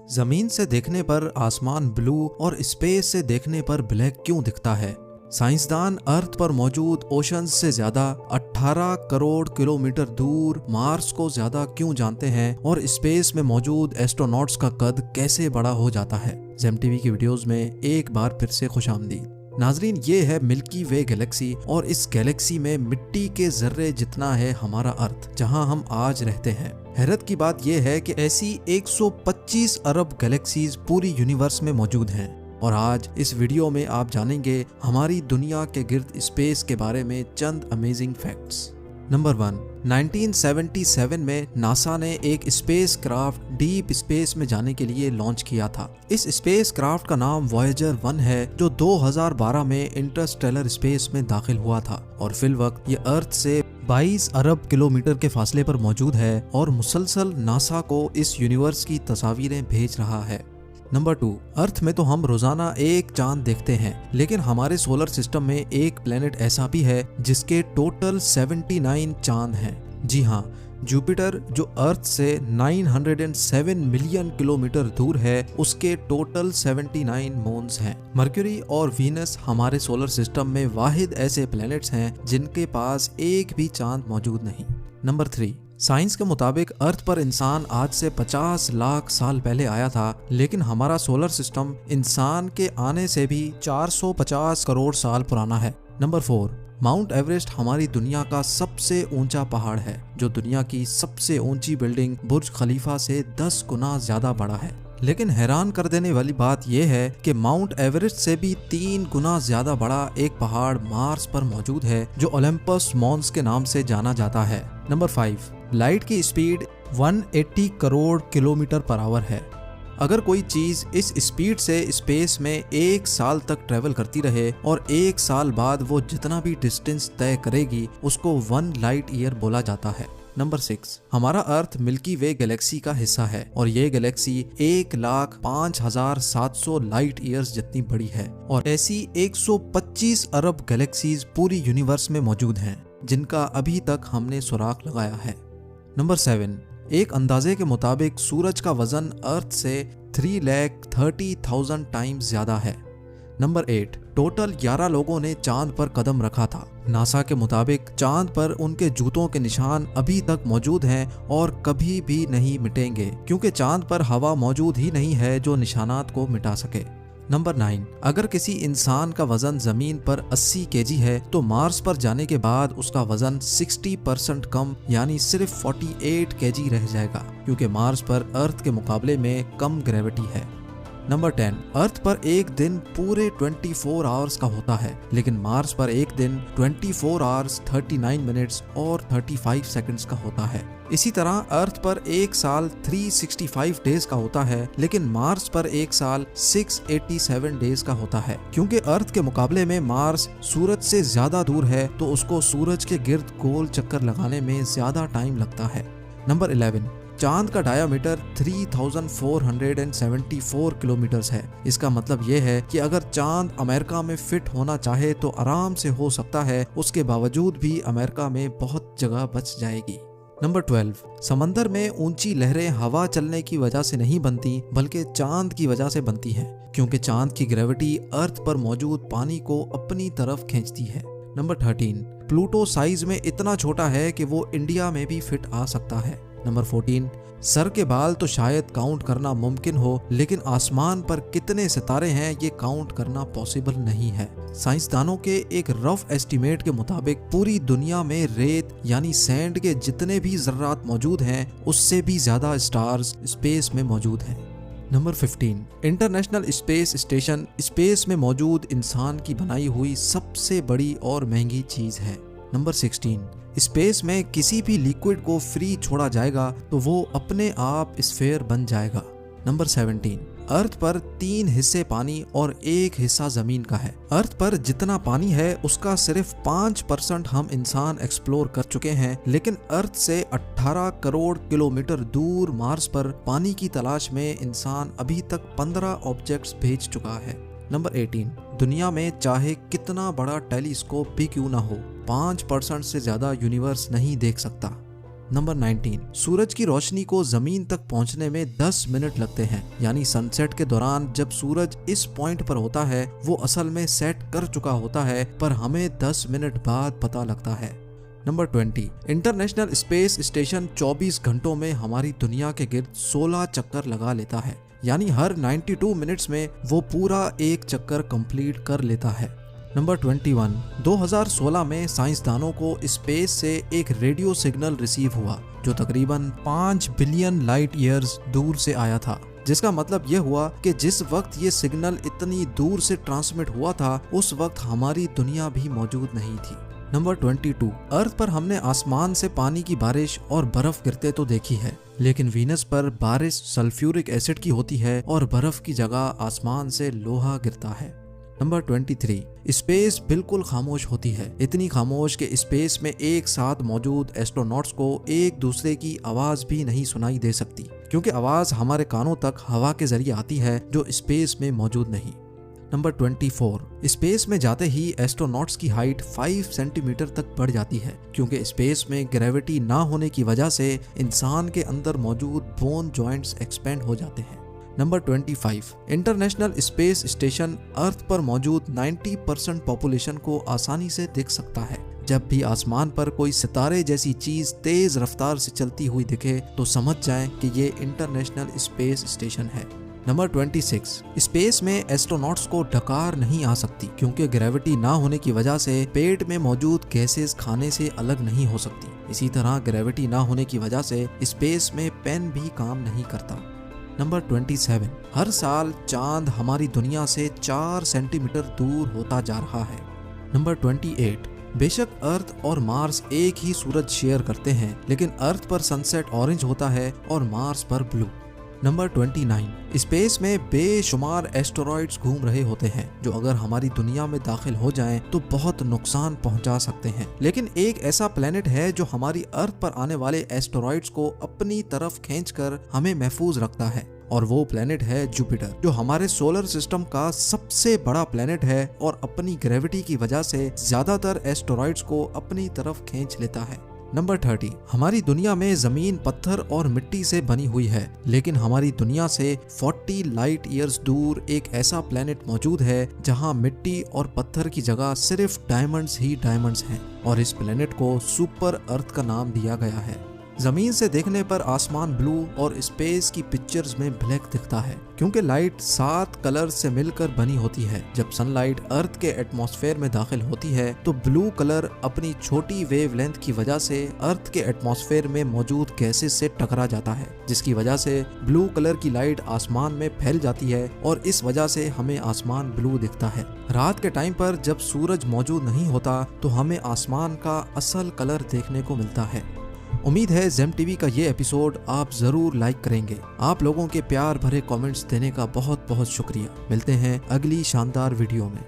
जमीन से देखने पर आसमान ब्लू और स्पेस से देखने पर ब्लैक क्यों दिखता है? साइंसदान अर्थ पर मौजूद ओशंस से ज्यादा 18 करोड़ किलोमीटर दूर मार्स को ज्यादा क्यों जानते हैं और स्पेस में मौजूद एस्ट्रोनॉट्स का कद कैसे बड़ा हो जाता है? जेम टीवी की वीडियोस में एक बार फिर से खुशामदीद। नाजरीन, ये है मिल्की वे गैलेक्सी और इस गैलेक्सी में मिट्टी के जर्रे जितना है हमारा अर्थ, जहां हम आज रहते हैं। हैरत की बात यह है कि ऐसी 125 अरब गैलेक्सीज पूरी यूनिवर्स में मौजूद हैं और आज इस वीडियो में आप जानेंगे हमारी दुनिया के गिर्द स्पेस के बारे में चंद अमेजिंग फैक्ट्स। नंबर 1, 1977 में नासा ने एक स्पेस क्राफ्ट डीप स्पेस में जाने के लिए लॉन्च किया था। इस स्पेस क्राफ्ट का नाम वॉयेजर 1 है, जो 2012 में इंटरस्टेलर स्पेस में दाखिल हुआ था और फिल वक्त ये अर्थ से 22 अरब किलोमीटर के फासले पर मौजूद है और मुसलसल नासा को इस यूनिवर्स की तस्वीरें भेज रहा है। नंबर 2, अर्थ में तो हम रोजाना एक चांद देखते हैं, लेकिन हमारे सोलर सिस्टम में एक प्लेनेट ऐसा भी है जिसके टोटल 79 चांद हैं। जी हाँ, जुपिटर जो अर्थ से 907 मिलियन किलोमीटर दूर है, उसके टोटल 79 मून्स हैं। मर्क्यूरी और वीनस हमारे सोलर सिस्टम में वाहिद ऐसे प्लैनेट्स हैं जिनके पास एक भी चांद मौजूद नहीं। नंबर 3, साइंस के मुताबिक अर्थ पर इंसान आज से 50 लाख साल पहले आया था, लेकिन हमारा सोलर सिस्टम इंसान के आने से भी 450 करोड़ साल पुराना है। नंबर 4, माउंट एवरेस्ट हमारी दुनिया का सबसे ऊंचा पहाड़ है, जो दुनिया की सबसे ऊंची बिल्डिंग बुर्ज खलीफा से 10 गुना ज्यादा बड़ा है। लेकिन हैरान कर देने वाली बात यह है कि माउंट एवरेस्ट से भी 3 गुना ज्यादा बड़ा एक पहाड़ मार्स पर मौजूद है, जो ओलंपस मॉन्स के नाम से जाना जाता है। नंबर 5, लाइट की speed 180 crore kilometre per hour है। अगर कोई चीज इस स्पीड से स्पेस में 1 साल तक ट्रेवल करती रहे और 1 साल बाद वो जितना भी डिस्टेंस तय करेगी, उसको 1 लाइट ईयर बोला जाता है। नंबर 6, हमारा अर्थ मिल्की वे गैलेक्सी का हिस्सा है और ये गैलेक्सी 1,05,700 लाइट ईयर्स जितनी बड़ी है और ऐसी 125 अरब गैलेक्सीज पूरी यूनिवर्स में मौजूद हैं, जिनका अभी तक हमने सुराग लगाया है। नंबर 7, एक अंदाजे के मुताबिक सूरज का वजन अर्थ से 3,30,000 टाइम्स ज्यादा है। नंबर 8, टोटल 11 लोगों ने चांद पर कदम रखा था। नासा के मुताबिक चांद पर उनके जूतों के निशान अभी तक मौजूद हैं और कभी भी नहीं मिटेंगे, क्योंकि चांद पर हवा मौजूद ही नहीं है जो निशानात को मिटा सके। नंबर 9, अगर किसी इंसान का वजन जमीन पर 80 केजी है तो मार्स पर जाने के बाद उसका वजन 60% कम यानी सिर्फ 48 केजी रह जाएगा, क्योंकि मार्स पर अर्थ के मुकाबले में कम ग्रेविटी है। नंबर 10, अर्थ पर एक दिन पूरे 24 आवर्स का होता है, लेकिन मार्स पर एक दिन 24 आवर्स 39 मिनट्स और 35 सेकंड्स का होता है। इसी तरह अर्थ पर एक साल 365 डेज का होता है, लेकिन मार्स पर एक साल 687 डेज का होता है। क्योंकि अर्थ के मुकाबले में मार्स सूरज से ज्यादा दूर है, तो उसको सूरज के गिर्द गोल चक्कर लगाने में ज्यादा टाइम लगता है। नंबर 11, चांद का डायामीटर 3,474 किलोमीटर्स है। इसका मतलब यह है कि अगर चांद अमेरिका में फिट होना चाहे तो आराम से हो सकता है, उसके बावजूद भी अमेरिका में बहुत जगह बच जाएगी। नंबर 12, समंदर में ऊंची लहरें हवा चलने की वजह से नहीं बनती, बल्कि चांद की वजह से बनती हैं, क्योंकि चांद की ग्रेविटी अर्थ पर मौजूद पानी को अपनी तरफ खींचती है। नंबर 13, प्लूटो साइज में इतना छोटा है कि वो इंडिया में भी फिट आ सकता है। नंबर 14, सर के बाल तो शायद काउंट करना मुमकिन हो, लेकिन आसमान पर कितने सितारे हैं ये काउंट करना पॉसिबल नहीं है। साइंसदानों के एक रफ एस्टीमेट के मुताबिक पूरी दुनिया में रेत यानी सैंड के जितने भी जर्रात मौजूद हैं, उससे भी ज्यादा स्टार्स स्पेस में मौजूद हैं। Number 15, international space station space में मौजूद इंसान की बनाई हुई सबसे बड़ी और महंगी चीज है। नंबर 16, स्पेस में किसी भी लिक्विड को फ्री छोड़ा जाएगा तो वो अपने आप स्फेयर बन जाएगा। नंबर 17, अर्थ पर 3 हिस्से पानी और 1 हिस्सा जमीन का है। अर्थ पर जितना पानी है उसका सिर्फ 5% हम इंसान एक्सप्लोर कर चुके हैं, लेकिन अर्थ से 18 करोड़ किलोमीटर दूर मार्स पर पानी की तलाश में इंसान अभी तक 15 ऑब्जेक्ट्स भेज चुका है। नंबर 18, दुनिया में चाहे कितना बड़ा टेलीस्कोप भी क्यों ना हो, 5% से ज्यादा यूनिवर्स नहीं देख सकता। नंबर 19, सूरज की रोशनी को जमीन तक पहुंचने में 10 मिनट लगते हैं, यानी सनसेट के दौरान जब सूरज इस पॉइंट पर होता है वो असल में सेट कर चुका होता है, पर हमें 10 मिनट बाद पता लगता है। नंबर 20, इंटरनेशनल स्पेस स्टेशन 24 घंटों में हमारी दुनिया के गिर्द 16 चक्कर लगा लेता है, यानी हर 92 मिनट्स में वो पूरा एक चक्कर कंप्लीट कर लेता है। नंबर 21, 2016 में साइंसदानों को स्पेस से एक रेडियो सिग्नल रिसीव हुआ जो तकरीबन 5 बिलियन लाइट ईयर्स दूर से आया था, जिसका मतलब यह हुआ कि जिस वक्त ये सिग्नल इतनी दूर से ट्रांसमिट हुआ था उस वक्त हमारी दुनिया भी मौजूद नहीं थी। नंबर 22, अर्थ पर हमने आसमान से पानी की बारिश और बर्फ गिरते तो देखी है, लेकिन वीनस पर बारिश सल्फ्यूरिक एसिड की होती है और बर्फ की जगह आसमान से लोहा गिरता है। नंबर 23, स्पेस बिल्कुल खामोश होती है, इतनी खामोश कि स्पेस में एक साथ मौजूद एस्ट्रोनॉट्स को एक दूसरे की आवाज भी नहीं सुनाई दे सकती, क्योंकि आवाज हमारे कानों तक हवा के जरिए आती है जो स्पेस में मौजूद नहीं। नंबर 24, स्पेस में जाते ही एस्ट्रोनॉट्स की हाइट 5 सेंटीमीटर तक बढ़ जाती है, क्योंकि स्पेस में ग्रेविटी ना होने की वजह से इंसान के अंदर मौजूद बोन जॉइंट्स एक्सपेंड हो जाते हैं। नंबर 25, इंटरनेशनल स्पेस स्टेशन अर्थ पर मौजूद 90% पॉपुलेशन को आसानी से देख सकता है। जब भी आसमान पर कोई सितारे जैसी चीज तेज रफ्तार से चलती हुई दिखे तो समझ जाएं कि ये इंटरनेशनल स्पेस स्टेशन है। नंबर 26, स्पेस में एस्ट्रोनॉट्स को डकार नहीं आ सकती, क्योंकि ग्रेविटी ना होने की वजह से पेट में मौजूद गैसेस खाने से अलग नहीं हो सकती। इसी तरह ग्रेविटी ना होने की वजह से स्पेस में पेन भी काम नहीं करता। नंबर 27, हर साल चांद हमारी दुनिया से 4 सेंटीमीटर दूर होता जा रहा है। नंबर 28, बेशक अर्थ और मार्स एक ही सूरज शेयर करते हैं, लेकिन अर्थ पर सनसेट ऑरेंज होता है और मार्स पर ब्लू। नंबर 29, स्पेस में बेशुमार एस्टेरॉइड्स घूम रहे होते हैं जो अगर हमारी दुनिया में दाखिल हो जाएं तो बहुत नुकसान पहुंचा सकते हैं, लेकिन एक ऐसा प्लेनेट है जो हमारी अर्थ पर आने वाले एस्टेरॉइड्स को अपनी तरफ खींचकर हमें महफूज रखता है, और वो प्लेनेट है जुपिटर, जो हमारे सोलर सिस्टम का सबसे बड़ा प्लेनेट है और अपनी ग्रेविटी की वजह से ज्यादातर एस्टेरॉइड्स को अपनी तरफ खींच लेता है। नंबर 30, हमारी दुनिया में जमीन पत्थर और मिट्टी से बनी हुई है, लेकिन हमारी दुनिया से 40 लाइट ईयर्स दूर एक ऐसा प्लेनेट मौजूद है जहां मिट्टी और पत्थर की जगह सिर्फ डायमंड्स ही डायमंड्स हैं, और इस प्लेनेट को सुपर अर्थ का नाम दिया गया है। जमीन से देखने पर आसमान ब्लू और स्पेस की पिक्चर्स में ब्लैक दिखता है, क्योंकि लाइट 7 कलर से मिलकर बनी होती है। जब सनलाइट अर्थ के एटमॉस्फेयर में दाखिल होती है तो ब्लू कलर अपनी छोटी वेवलेंथ की वजह से अर्थ के एटमॉस्फेयर में मौजूद गैसेस से टकरा जाता है, जिसकी वजह से ब्लू कलर की लाइट आसमान में फैल जाती है और इस वजह से हमें आसमान ब्लू दिखता है। रात के टाइम पर जब सूरज मौजूद नहीं होता तो हमें आसमान का असल कलर देखने को मिलता है। उम्मीद है जेम टीवी का ये एपिसोड आप जरूर लाइक करेंगे। आप लोगों के प्यार भरे कमेंट्स देने का बहुत बहुत शुक्रिया। मिलते हैं अगली शानदार वीडियो में।